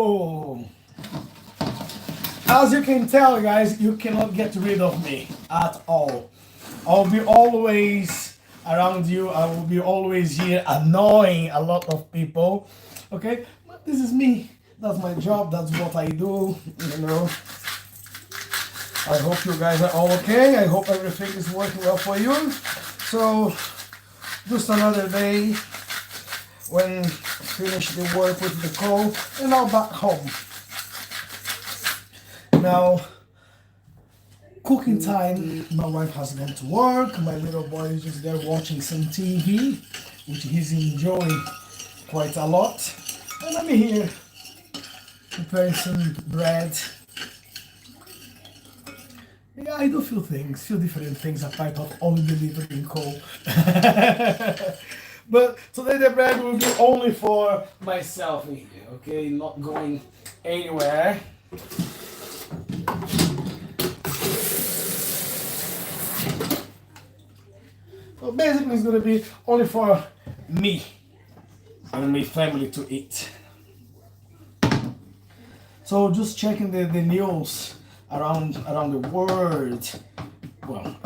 Oh, as you can tell, guys, you cannot get rid of me at all. I'll be always around you. I will be always here, annoying a lot of people. Okay, but this is me. That's my job. That's what I do. You know. I hope you guys are all okay. I hope everything is working well for you. So, just another day when finish the work with the call and now back home. Now, cooking time. My wife has gone to work. My little boy is just there watching some TV, which he's enjoying quite a lot. And I'm here preparing some bread. Yeah, I do feel different things apart of only delivering coal. But today the bread will be only for myself in here, okay? Not going anywhere. So basically it's gonna be only for me and my family to eat. So just checking the news around the world. Well,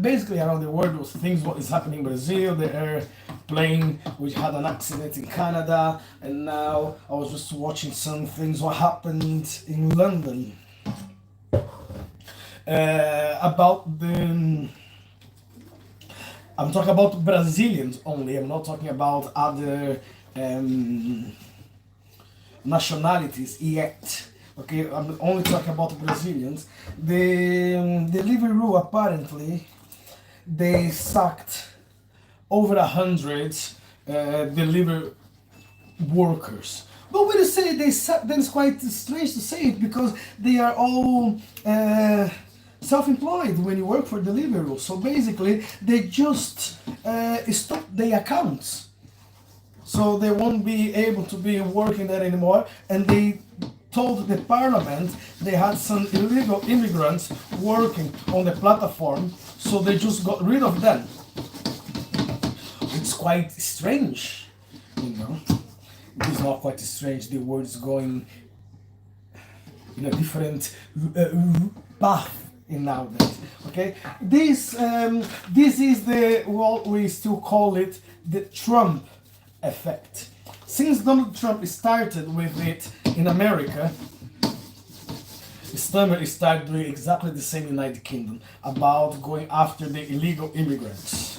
basically around the world with things what is happening in Brazil, the airplane which had an accident in Canada, and now I was just watching some things what happened in London about the. I'm talking about Brazilians only. I'm not talking about other nationalities yet. Okay, I'm only talking about Brazilians. The Hellloooooo apparently they sacked over 100 delivery workers. But when you say they sacked, then it's quite strange to say it because they are all self-employed when you work for Deliveroo. So basically, they just stop their accounts. So they won't be able to be working there anymore, and they told the parliament they had some illegal immigrants working on the platform, so they just got rid of them. It's quite strange, you know. It's not quite strange. The world is going in a different path in nowadays. Okay, this is the what we still call it the Trump effect. Since Donald Trump started with it in America, Stammer started doing exactly the same in the United Kingdom about going after the illegal immigrants.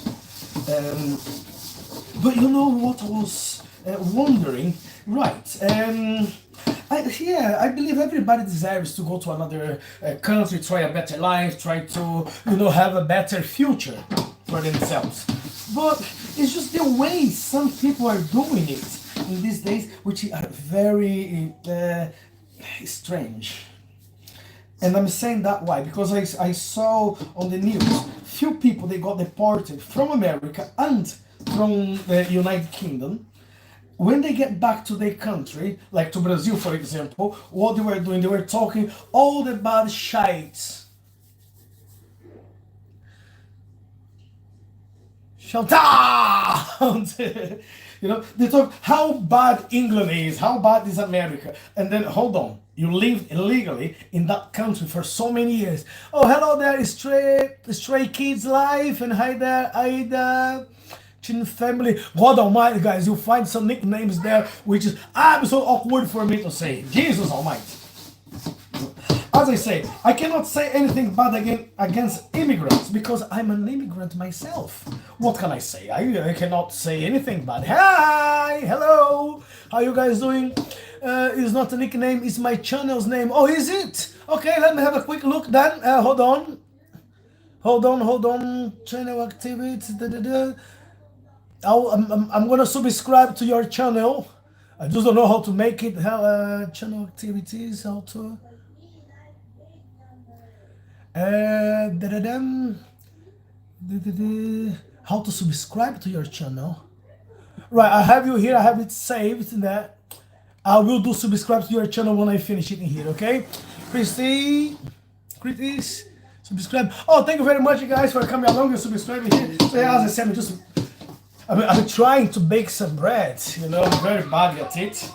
But you know what I was wondering, right? I believe everybody deserves to go to another country, try a better life, try to have a better future for themselves. But it's just the way some people are doing it in these days, which are very strange. And I'm saying that why? Because I saw on the news few people they got deported from America and from the United Kingdom. When they get back to their country, like to Brazil for example, what they were doing, they were talking all the bad shite. Shout out! They talk how bad England is, how bad is America, and then hold on, you lived illegally in that country for so many years. Oh, hello there, stray kids life, and hi there, Aida, Chin family. God Almighty, guys, you'll find some nicknames there which is absolutely awkward for me to say. Jesus Almighty. As I say, I cannot say anything bad against immigrants because I'm an immigrant myself. What can I say? I cannot say anything bad. Hi, hello, how you guys doing? It's not a nickname, it's my channel's name. Oh, is it? Okay, let me have a quick look then. Hold on. Channel activity. I'm gonna subscribe to your channel. I just don't know how to make it. Channel activities, how to. How to subscribe to your channel. Right, I have you here, I have it saved in there. I will do subscribe to your channel when I finish it in here, okay? Christy, subscribe. Oh, thank you very much, guys, for coming along and subscribing here. So yeah, as I said, I'm trying to bake some bread, I'm very bad at it.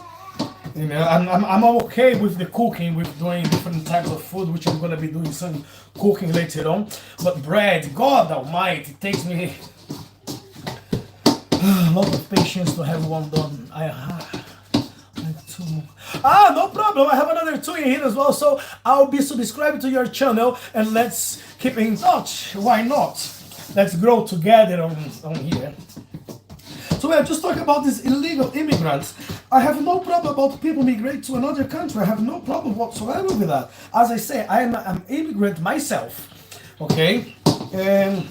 You know, I'm okay with the cooking, with doing different types of food, which I'm gonna be doing some cooking later on. But bread, God Almighty, it takes me a lot of patience to have one done. I like two. No problem. I have another two in here as well, so I'll be subscribed to your channel and let's keep in touch. Why not? Let's grow together on here. So we're just talking about these illegal immigrants. I have no problem about people migrate to another country. I have no problem whatsoever with that. As I say, I'm an immigrant myself. Okay? And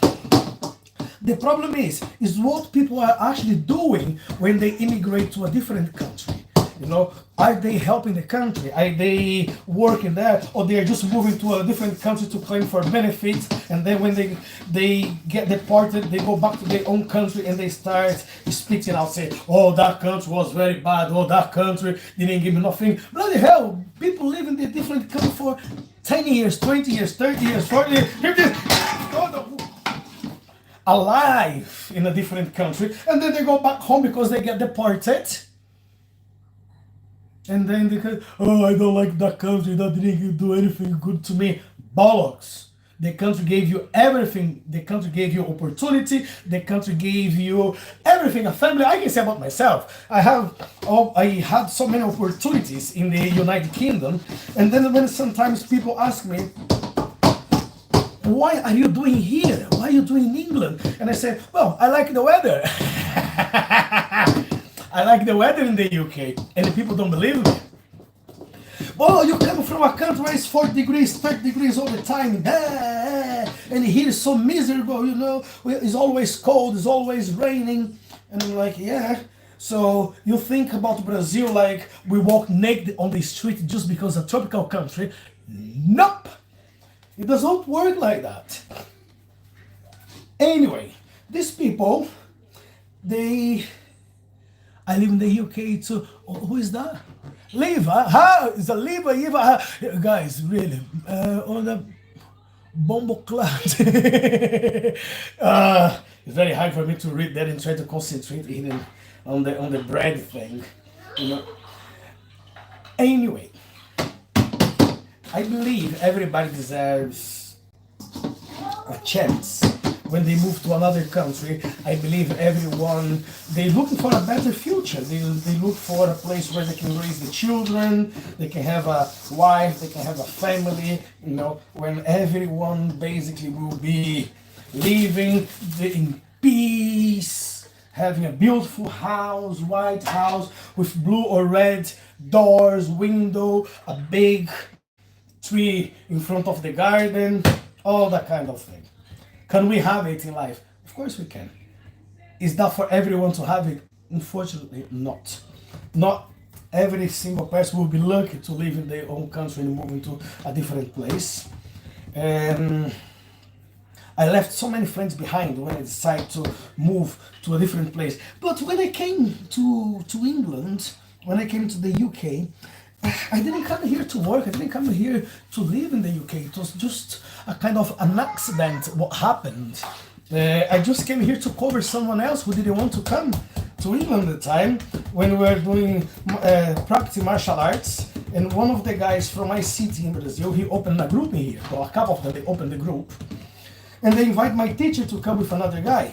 the problem is what people are actually doing when they immigrate to a different country. You know, are they helping the country? Are they working there? Or they are just moving to a different country to claim for benefits, and then when they get deported, they go back to their own country and they start speaking out, say, oh, that country was very bad, oh, that country didn't give me nothing. Bloody hell, people live in the different country for 10 years, 20 years, 30 years, 40 years, 50 years, alive in a different country, and then they go back home because they get deported. And then they go, oh, I don't like that country, that didn't do anything good to me. Bollocks. The country gave you everything. The country gave you opportunity. The country gave you everything. A family. I can say about myself. I had so many opportunities in the United Kingdom. And then when sometimes people ask me, why are you doing here? Why are you doing in England? And I say, well, I like the weather. I like the weather in the UK, and the people don't believe me. Oh, you come from a country where it's 40 degrees, 30 degrees all the time, and here is so miserable, you know, it's always cold, it's always raining. And I'm like, yeah. So you think about Brazil like we walk naked on the street just because it's a tropical country? Nope. It doesn't work like that. Anyway, these people, I live in the UK too. Oh, who is that? Liva? It's a Liva. Guys, really. On the Bombo Clan. It's very hard for me to read that and try to concentrate even on the bread thing. You know. Anyway, I believe everybody deserves a chance. When they move to another country, I believe everyone, they're looking for a better future. They look for a place where they can raise the children, they can have a wife, they can have a family, you know, when everyone basically will be living in peace, having a beautiful house, white house with blue or red doors, window, a big tree in front of the garden, all that kind of thing. Can we have it in life? Of course we can. Is that for everyone to have it? Unfortunately, not. Not every single person will be lucky to live in their own country and move into a different place. I left so many friends behind when I decided to move to a different place. But when I came to England, when I came to the UK, I didn't come here to work, I didn't come here to live in the UK. It was just a kind of an accident what happened. I just came here to cover someone else who didn't want to come to England at the time when we were doing practicing martial arts. And one of the guys from my city in Brazil, he opened a group in here. Well, a couple of them, they opened the group. And they invite my teacher to come with another guy.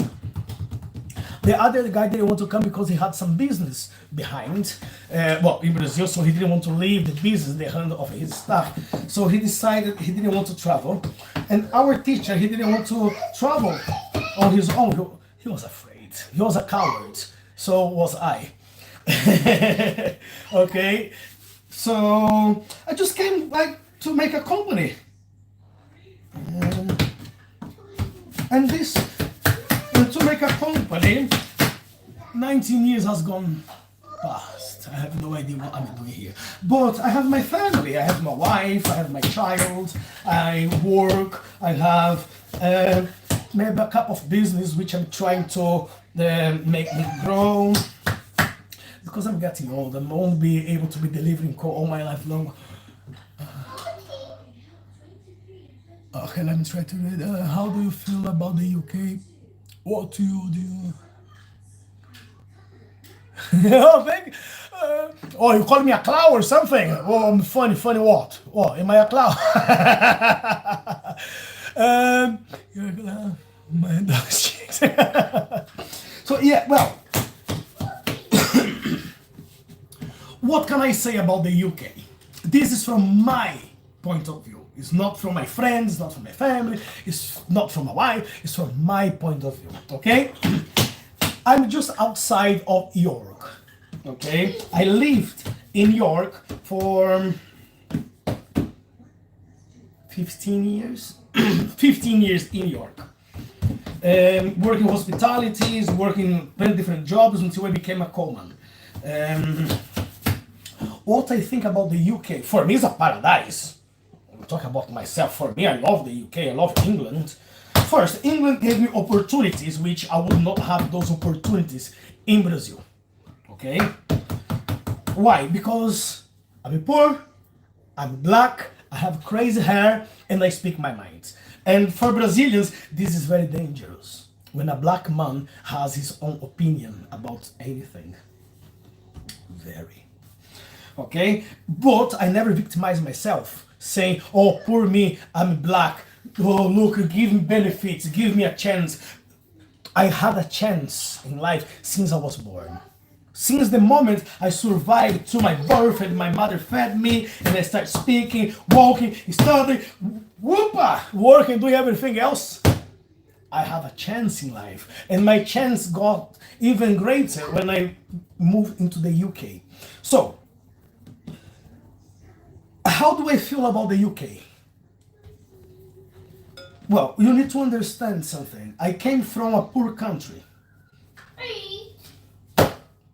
The other guy didn't want to come because he had some business behind, in Brazil, so he didn't want to leave the business, the hand of his staff. So he decided he didn't want to travel. And our teacher, he didn't want to travel on his own. He was afraid. He was a coward. So was I. Okay? So I just came like to make a company. And to make a company, 19 years has gone past. I have no idea what I'm doing here. But I have my family, I have my wife, I have my child, I work, I have maybe a couple of business which I'm trying to make me grow. Because I'm getting old, I won't be able to be delivering call all my life long. Okay, let me try to read. How do you feel about the UK? What do you do? Oh, thank you. Oh, you call me a clown or something? Oh, I'm funny. Funny what? Oh, am I a clown? You're a clown. My dog's cheeks. So yeah, well, what can I say about the UK? This is from my point of view. It's not from my friends, not from my family, it's not from my wife, it's from my point of view, okay? I'm just outside of York, okay? I lived in York for 15 years. 15 years in York. Working hospitalities, working many different jobs until I became a coalman. What I think about the UK, for me, is a paradise. I'm talking about myself. For me, I love the UK, I love England. First, England gave me opportunities which I would not have those opportunities in Brazil. Okay? Why? Because I'm poor, I'm black, I have crazy hair, and I speak my mind. And for Brazilians, this is very dangerous. When a black man has his own opinion about anything. Very. Okay? But I never victimize myself, saying, oh, poor me, I'm black. Oh, look, give me benefits, give me a chance. I had a chance in life since I was born. Since the moment I survived to my birth and my mother fed me and I started speaking, walking, studying, whoopa, working, doing everything else, I have a chance in life. And my chance got even greater when I moved into the UK. So, how do I feel about the UK? Well, you need to understand something. I came from a poor country.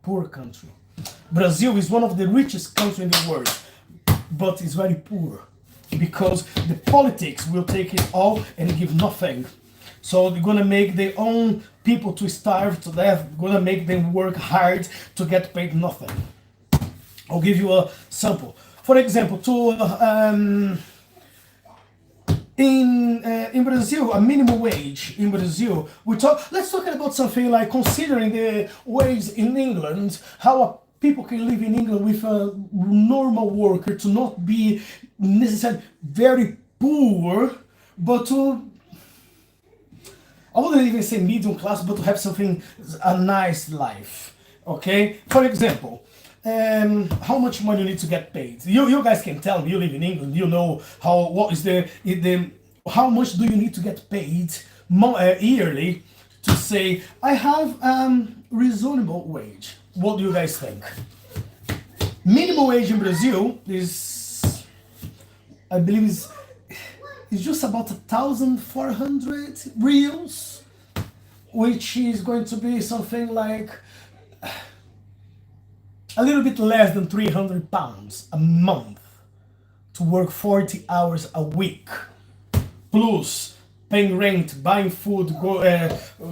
Poor country. Brazil is one of the richest countries in the world, but it's very poor because the politics will take it all and give nothing. So they're gonna make their own people to starve to death, gonna make them work hard to get paid nothing. I'll give you a sample. For example, in Brazil, a minimum wage in Brazil, let's talk about something like considering the wage in England, how people can live in England with a normal worker to not be necessarily very poor, but to, I wouldn't even say medium class, but to have something, a nice life, okay? For example, how much money you need to get paid? You guys can tell me. You live in England. You know what is how much do you need to get paid yearly to say I have reasonable wage? What do you guys think? Minimum wage in Brazil is, I believe, is just about 1,400 reals, which is going to be something like a little bit less than 300 pounds a month to work 40 hours a week, plus paying rent, buying food,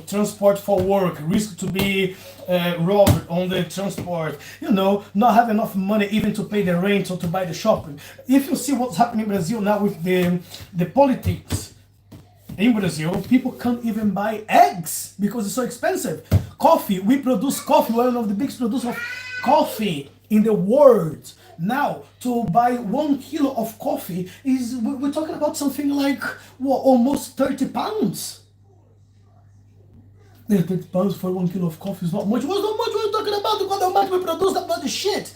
transport for work, risk to be robbed on the transport, not have enough money even to pay the rent or to buy the shopping. If you see what's happening in Brazil now with the politics in Brazil, people can't even buy eggs because it's so expensive. Coffee, we produce coffee, we're one of the biggest producers of coffee in the world. Now, to buy 1 kilo of coffee we're talking about something like, almost 30 pounds. 30 pounds for 1 kilo of coffee is not much. What's not much we're talking about? Because how much we produce that bloody shit.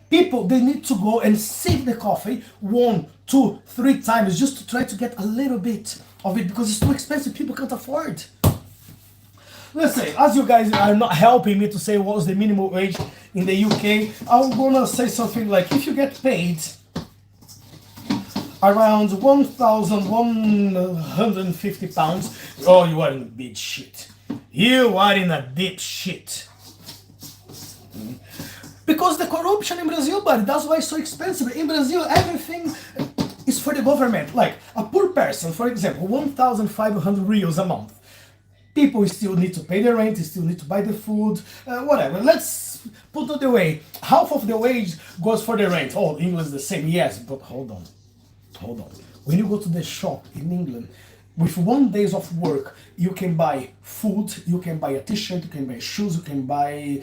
People, they need to go and save the coffee 1, 2, 3 times just to try to get a little bit of it because it's too expensive. People can't afford. Let's say, as you guys are not helping me to say what was the minimum wage in the UK, I'm gonna say something like, if you get paid around 1,150 pounds, oh, you are in a big shit. You are in a deep shit. Because the corruption in Brazil, buddy, that's why it's so expensive. In Brazil, everything is for the government. Like, a poor person, for example, 1,500 reals a month. People still need to pay their rent, still need to buy the food, whatever. Let's put it away. Half of the wage goes for the rent. Oh, England's the same, yes, but hold on. When you go to the shop in England, with 1 day of work, you can buy food, you can buy a t-shirt, you can buy shoes, you can buy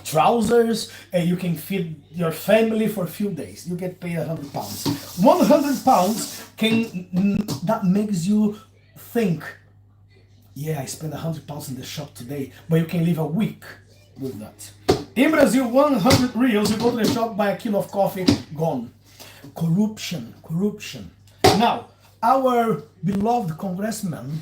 trousers, and you can feed your family for a few days. You get paid £100. £100 that makes you think, yeah, I spent £100 in the shop today, but you can live a week with that. In Brazil, 100 reals, you go to the shop, buy a kilo of coffee, gone. Corruption, corruption. Now, our beloved congressman,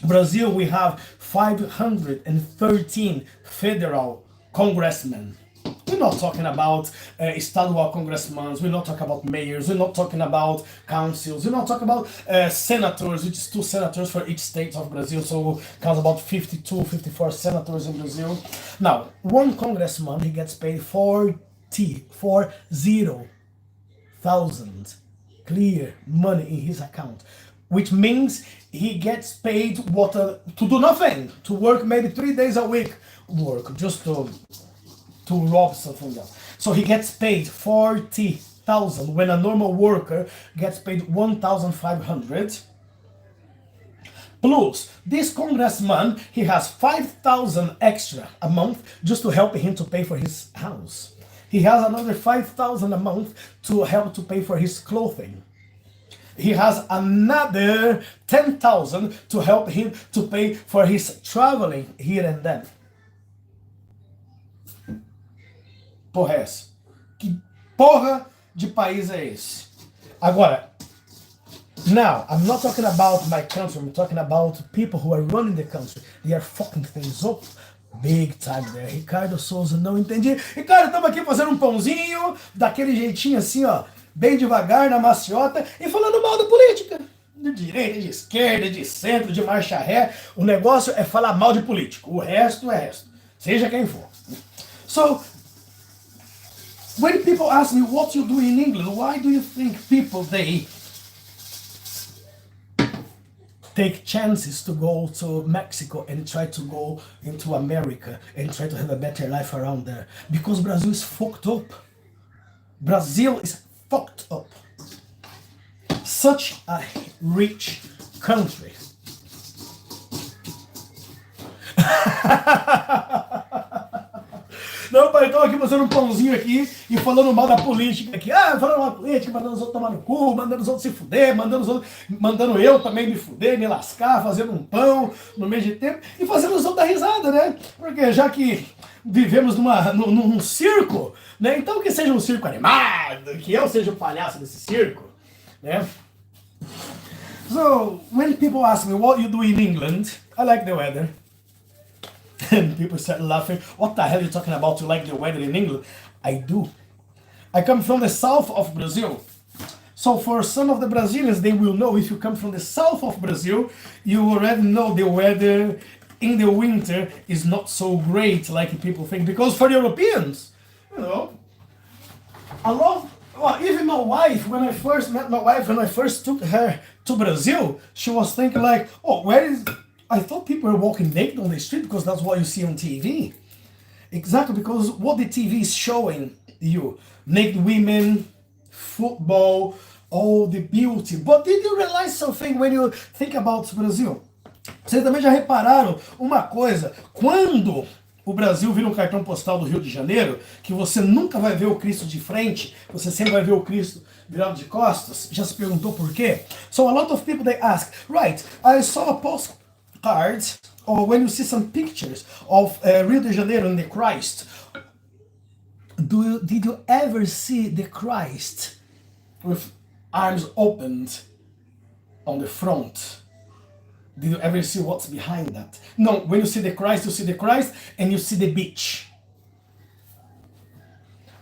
Brazil, we have 513 federal congressmen. We're not talking about estadual congressmen, we're not talking about mayors, we're not talking about councils, we're not talking about senators, which is 2 senators for each state of Brazil, so counts about 52, 54 senators in Brazil. Now, one congressman, he gets paid 40,000 clear money in his account, which means he gets paid what to do nothing, to work maybe 3 days a week, work just to rob something else. So he gets paid 40,000 when a normal worker gets paid 1,500. Plus, this congressman, he has 5,000 extra a month just to help him to pay for his house. He has another 5,000 a month to help to pay for his clothing. He has another 10,000 to help him to pay for his traveling here and then. Porra é essa? Que porra de país é esse? Agora, now, I'm not talking about my country, I'm talking about people who are running the country. They are fucking things up big time there. Ricardo Souza, não entendi. Ricardo, estamos aqui fazendo um pãozinho, daquele jeitinho assim, ó, bem devagar, na maciota, e falando mal da política. De direita, de esquerda, de centro, de marcha ré. O negócio é falar mal de político. O resto é resto. Seja quem for. So, when people ask me what you do in England, why do you think people, they take chances to go to Mexico and try to go into America and try to have a better life around there? Because Brazil is fucked up. Brazil is fucked up. Such a rich country. Não, pai, estou aqui fazendo um pãozinho aqui e falando mal da política aqui. Ah, falando mal da política, mandando os outros tomar no cu, mandando os outros se fuder, mandando eu também me fuder, me lascar, fazendo um pão no meio de tempo e fazendo os outros dar risada, né? Porque já que vivemos num circo, né? Então que seja um circo animado, que eu seja o palhaço desse circo, né? So, when people ask me what you do in England, I like the weather. And people start laughing. What the hell are you talking about? You like the weather in England? I do. I come from the south of Brazil. So for some of the Brazilians, they will know, if you come from the south of Brazil, you already know the weather in the winter is not so great like people think. Because for Europeans, you know, even my wife, when I first met my wife, when I first took her to Brazil, she was thinking like, oh, I thought people were walking naked on the street because that's what you see on TV. Exactly, because what the TV is showing you, naked women, football, all the beauty. But did you realize something when you think about Brazil? Vocês também já repararam uma coisa? Quando o Brasil vira um cartão postal do Rio de Janeiro, que você nunca vai ver o Cristo de frente, você sempre vai ver o Cristo virado de costas. Já se perguntou por quê? So a lot of people, they ask, right, I saw a postcard, or when you see some pictures of Rio de Janeiro and the Christ, did you ever see the Christ with arms opened on the front? Did you ever see what's behind that? No, when you see the Christ and you see the beach.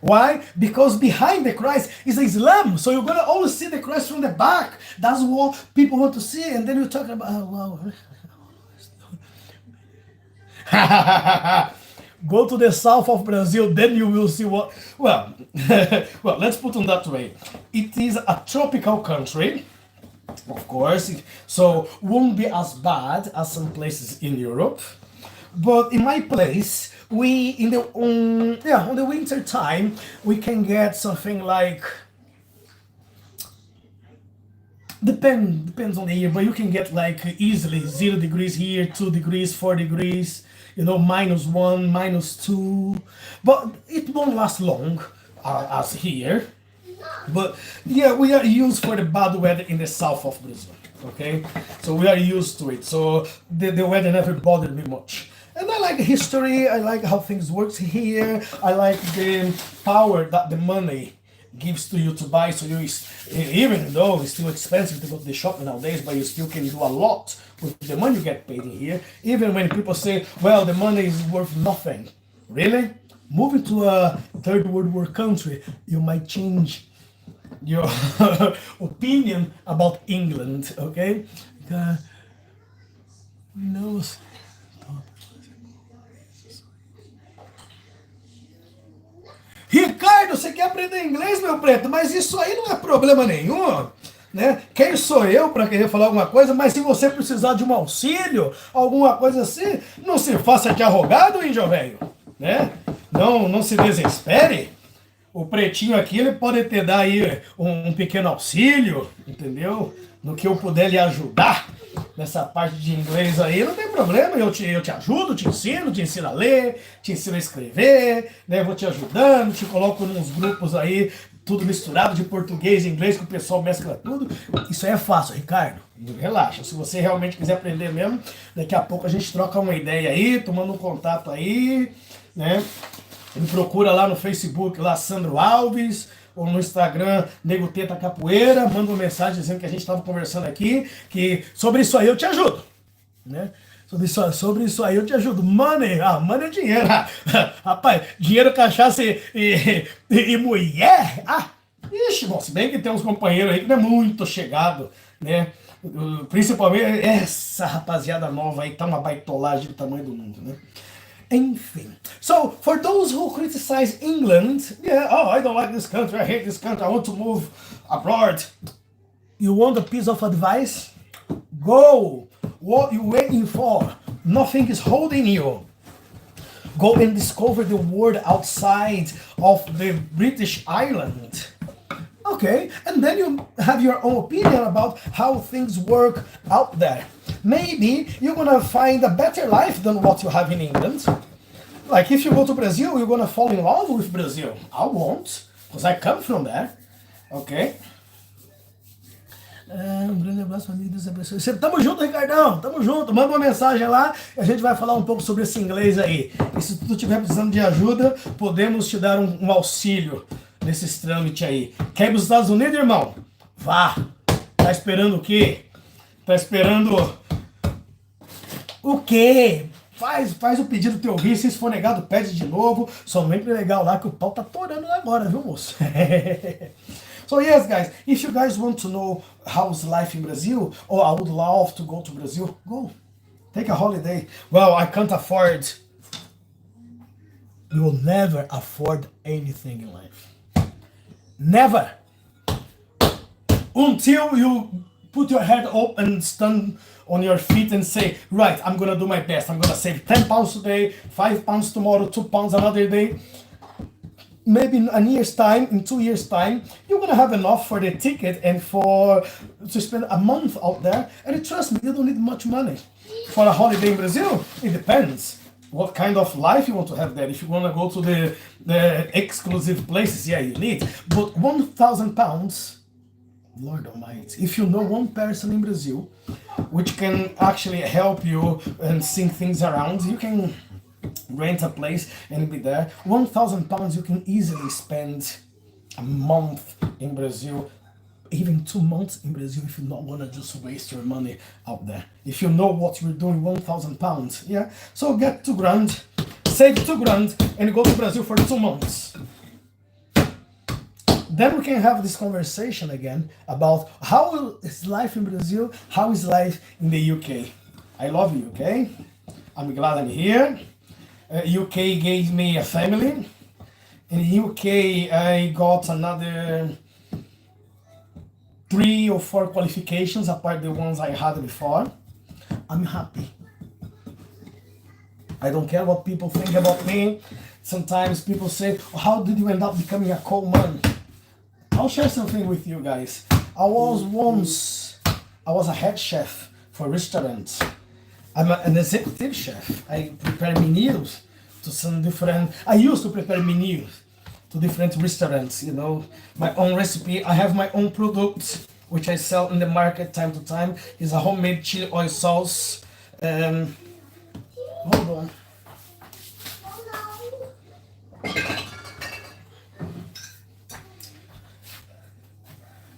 Why? Because behind the Christ is Islam. So you're going to always see the Christ from the back. That's what people want to see. And then you talk about, oh, wow. Go to the south of Brazil, then you will see what... Well, well, let's put on that way. It is a tropical country. Of course, so won't be as bad as some places in Europe. But in my place, on the winter time, we can get something like, depends on the year, but you can get like easily 0 degrees here, 2 degrees, 4 degrees. -1, -2, but it won't last long as here. But yeah, we are used for the bad weather in the south of Brazil. Okay, so we are used to it. So the weather never bothered me much. And I like history. I like how things works here. I like the power that the money gives to you to buy. So you, even though it's still expensive to go to the shop nowadays, but you still can do a lot with the money you get paid in here. Even when people say, well, the money is worth nothing. Really? Moving to a third world war country, you might change your opinion about England, okay? Knows. Ricardo, você quer aprender inglês, meu preto? Mas isso aí não é problema nenhum, né? Quem sou eu para querer falar alguma coisa? Mas se você precisar de um auxílio, alguma coisa assim, não se faça de arrogado, índio velho, né? Não se desespere. O pretinho aqui, ele pode te dar aí um pequeno auxílio, entendeu? No que eu puder lhe ajudar nessa parte de inglês aí, não tem problema, eu te ajudo, te ensino a ler, te ensino a escrever, né? Vou te ajudando, te coloco nos grupos aí, tudo misturado de português e inglês, que o pessoal mescla tudo. Isso aí é fácil, Ricardo. Relaxa, se você realmente quiser aprender mesmo, daqui a pouco a gente troca uma ideia aí, tomando um contato aí, né? Me procura lá no Facebook, lá Sandro Alves, ou no Instagram, Nego Teta Capoeira, manda uma mensagem dizendo que a gente estava conversando aqui, que sobre isso aí eu te ajudo, né? Sobre isso aí eu te ajudo. Money, money é dinheiro. Rapaz, dinheiro, cachaça e mulher? Ixi, bom, se bem que tem uns companheiros aí que não é muito chegado, né? Principalmente essa rapaziada nova aí, tá uma baitolagem do tamanho do mundo, né? Enfim. So, for those who criticize England, yeah, oh, I don't like this country, I hate this country, I want to move abroad. You want a piece of advice? Go! What you waiting for? Nothing is holding you. Go and discover the world outside of the British Island. Okay, and then you have your own opinion about how things work out there. Maybe you're gonna find a better life than what you have in England. Like if you go to Brazil, you're gonna fall in love with Brazil. I won't, because I come from there. Okay? Um grande abraço, família. Tamo junto, Ricardão. Tamo junto. Manda uma mensagem lá e a gente vai falar um pouco sobre esse inglês aí. E se tu estiver precisando de ajuda, podemos te dar um auxílio nesses trâmites aí. Quer ir para os Estados Unidos, irmão? Vá. Tá esperando o quê? Tá esperando o quê? Faz o pedido do teu visto, se for negado, pede de novo. Só vem legal lá que o pau tá torando agora, viu, moço? So yes, guys, if you guys want to know how's life in Brazil, or I would love to go to Brazil, go. Take a holiday. Well, I can't afford. You will never afford anything in life. Never. Until you put your head up and stand on your feet and say, right, I'm gonna do my best. I'm gonna save 10 pounds today, 5 pounds tomorrow, 2 pounds another day. Maybe in a year's time, in 2 years' time, you're gonna have enough for the ticket and to spend a month out there. And trust me, you don't need much money. For a holiday in Brazil, it depends what kind of life you want to have there. If you wanna go to the exclusive places, yeah, you need. But 1,000 pounds, Lord Almighty, if you know one person in Brazil which can actually help you and sing things around, you can rent a place and be there. 1,000 pounds you can easily spend a month in Brazil, even 2 months in Brazil, if you don't want to just waste your money out there. If you know what you're doing, 1,000 pounds, yeah? So get 2 grand, save 2 grand, and go to Brazil for 2 months. Then we can have this conversation again about how is life in Brazil, how is life in the UK. I love you, UK. I'm glad I'm here. UK gave me a family. In UK, I got another 3 or 4 qualifications apart the ones I had before. I'm happy. I don't care what people think about me. Sometimes people say, oh, how did you end up becoming a coal man? I'll share something with you guys. I was a head chef for restaurants. I'm an executive chef. I prepare menus to some different. I used to prepare menus to different restaurants. You know, my own recipe. I have my own products which I sell in the market time to time. It's a homemade chili oil sauce. Um, Hold on.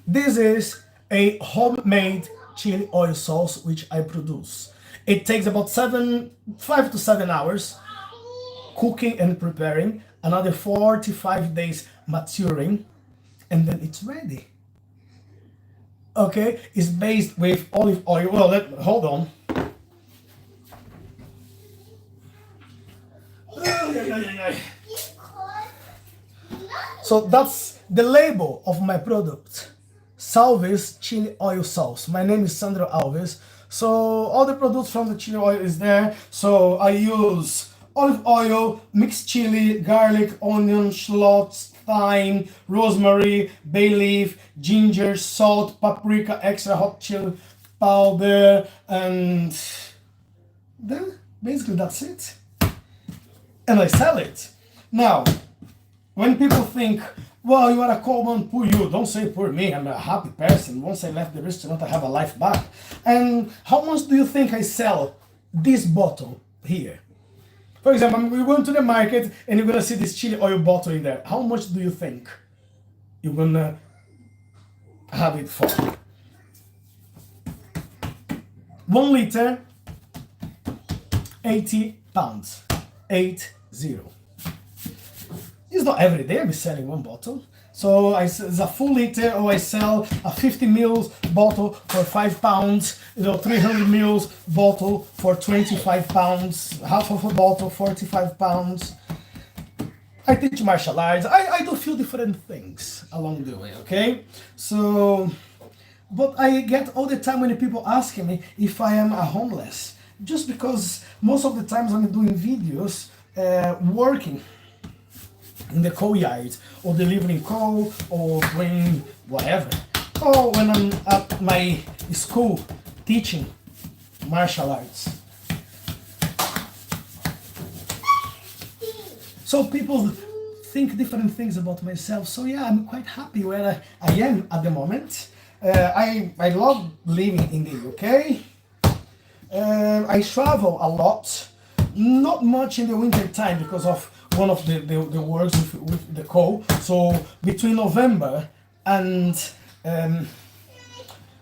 This is a homemade chili oil sauce which I produce. It takes about 5 to 7 hours cooking and preparing, another 45 days maturing, and then it's ready. Okay, it's based with olive oil. Well, hold on. So that's the label of my product. Salves chili oil sauce. My name is Sandro Alves. So all the products from the chili oil is there. So I use olive oil, mixed chili, garlic, onion, shallots, thyme, rosemary, bay leaf, ginger, salt, paprika, extra hot chili powder, and then basically that's it. And I sell it. Now, when people think, well, you are a common poor you, don't say poor me, I'm a happy person. Once I left the restaurant, I have a life back. And how much do you think I sell this bottle here? For example, we're going to the market and you're gonna see this chili oil bottle in there. How much do you think you're gonna have it for? 1 liter, 80 pounds. 80. It's not every day I'm selling one bottle. So it's a full liter, or I sell a 50 ml bottle for £5, 300 ml bottle for £25, half of a bottle, £45. I teach martial arts. I do a few different things along the way, okay? So, but I get all the time when people ask me if I am a homeless. Just because most of the times I'm doing videos working in the coal yard, or delivering coal, or doing whatever, or when I'm at my school teaching martial arts. So people think different things about myself. So yeah, I'm quite happy where I am at the moment. I love living in the UK. I travel a lot, not much in the winter time because of one of the works with the coal. So between November and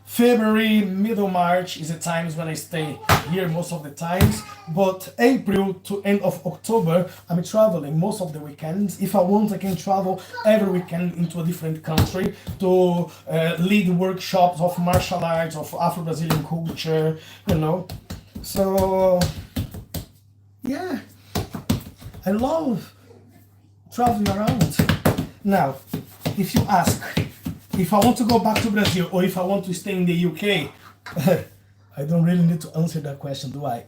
February, middle March is the times when I stay here most of the times. But April to end of October, I'm traveling most of the weekends. If I want, I can travel every weekend into a different country to lead workshops of martial arts, of Afro-Brazilian culture, So, yeah, I love traveling around. Now, if you ask if I want to go back to Brazil or if I want to stay in the UK, I don't really need to answer that question, do I?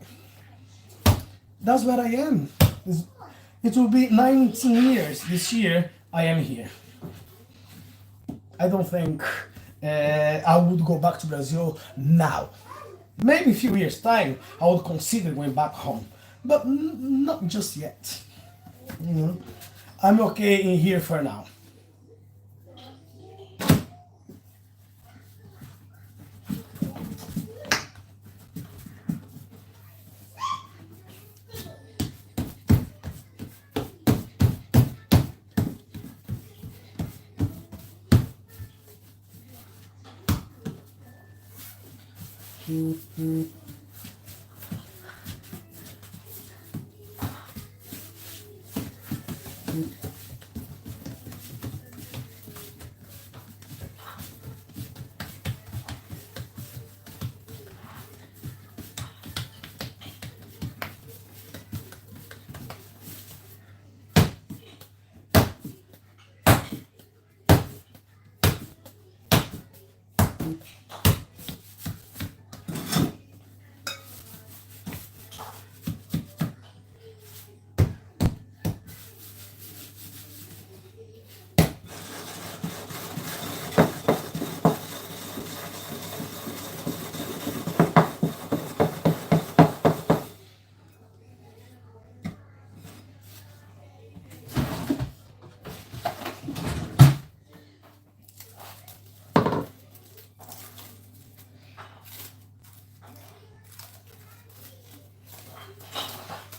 That's where I am. It will be 19 years this year I am here. I don't think I would go back to Brazil now. Maybe a few years time I would consider going back home, but not just yet. I'm okay in here for now.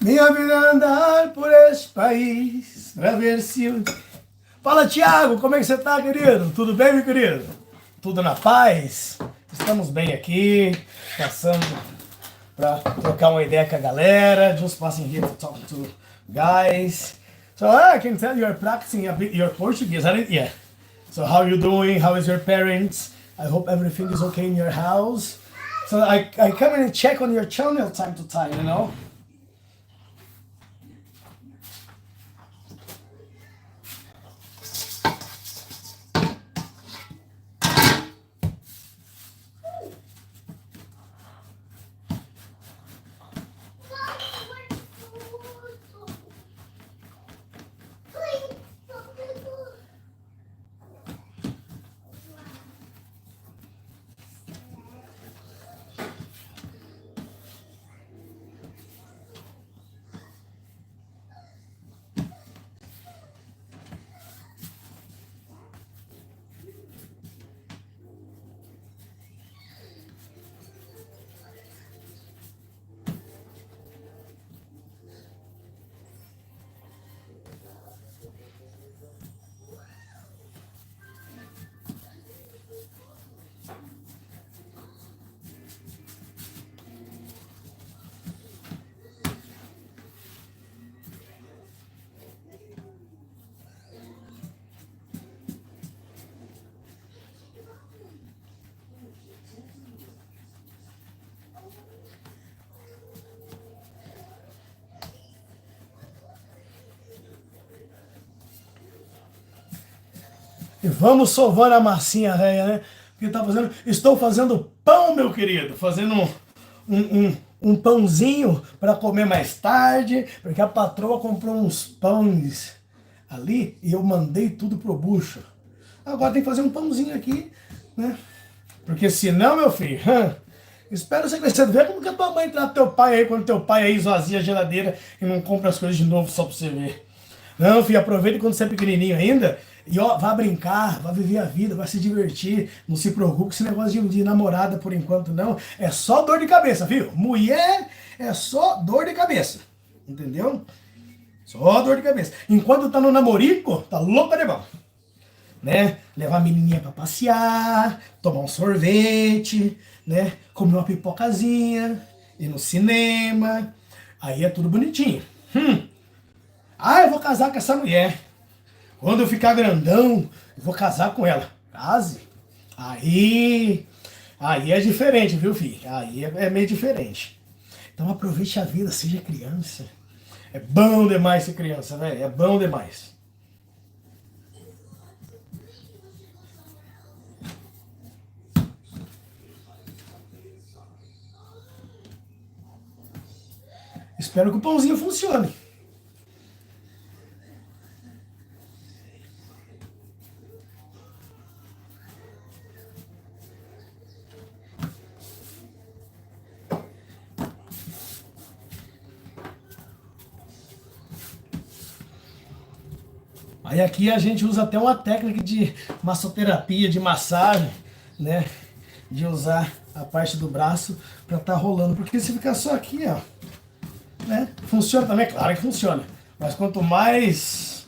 Minha vida é andar por este país pra ver se... Fala, Thiago, como é que você tá, querido? Tudo bem, meu querido? Tudo na paz? Estamos bem aqui, passando pra trocar uma ideia com a galera. Just passing here to talk to guys. So I can tell you're practicing a bit your Portuguese, aren't you? So how you doing? How is your parents? I hope everything is okay in your house. So I come in and check on your channel time to time, you know? E vamos sovando a massinha velha, né? Porque tá fazendo. Estou fazendo pão, meu querido. Fazendo um pãozinho para comer mais tarde. Porque a patroa comprou uns pães ali e eu mandei tudo pro bucho. Agora tem que fazer um pãozinho aqui, né? Porque senão, meu filho, espera você crescer. Vê como que a tua mãe trata teu pai aí quando teu pai aí esvazia a geladeira e não compra as coisas de novo só pra você ver. Não, filho, aproveita quando você é pequenininho ainda. E ó, vai brincar, vai viver a vida, vai se divertir. Não se preocupe com esse negócio de namorada por enquanto, não. É só dor de cabeça, viu? Mulher é só dor de cabeça. Entendeu? Só dor de cabeça. Enquanto tá no namorico, tá louca de bom. Né? Levar a menininha pra passear, tomar um sorvete, né? Comer uma pipocazinha, ir no cinema. Aí é tudo bonitinho. Ah, eu vou casar com essa mulher. Quando eu ficar grandão, eu vou casar com ela. Case. Aí é diferente, viu, filho? Aí é meio diferente. Então aproveite a vida, seja criança. É bom demais ser criança, velho. É bom demais. Espero que o pãozinho funcione. Aí aqui a gente usa até uma técnica de massoterapia, de massagem, né? De usar a parte do braço para estar rolando. Porque se ficar só aqui, ó, né? Funciona também? Claro que funciona. Mas quanto mais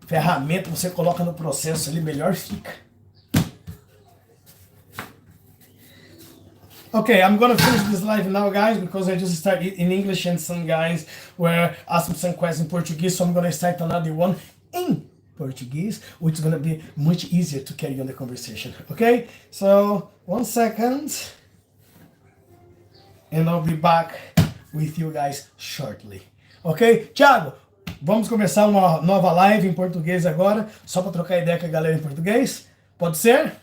ferramenta você coloca no processo ali, melhor fica. Okay, I'm gonna finish this live now, guys, because I just started in English and some guys were asking some questions in Portuguese, so I'm gonna start another one in Portuguese, which is gonna be much easier to carry on the conversation. Okay, so 1 second, and I'll be back with you guys shortly. Ok, Thiago, vamos começar uma nova live em português agora, só para trocar ideia com a galera em português. Pode ser?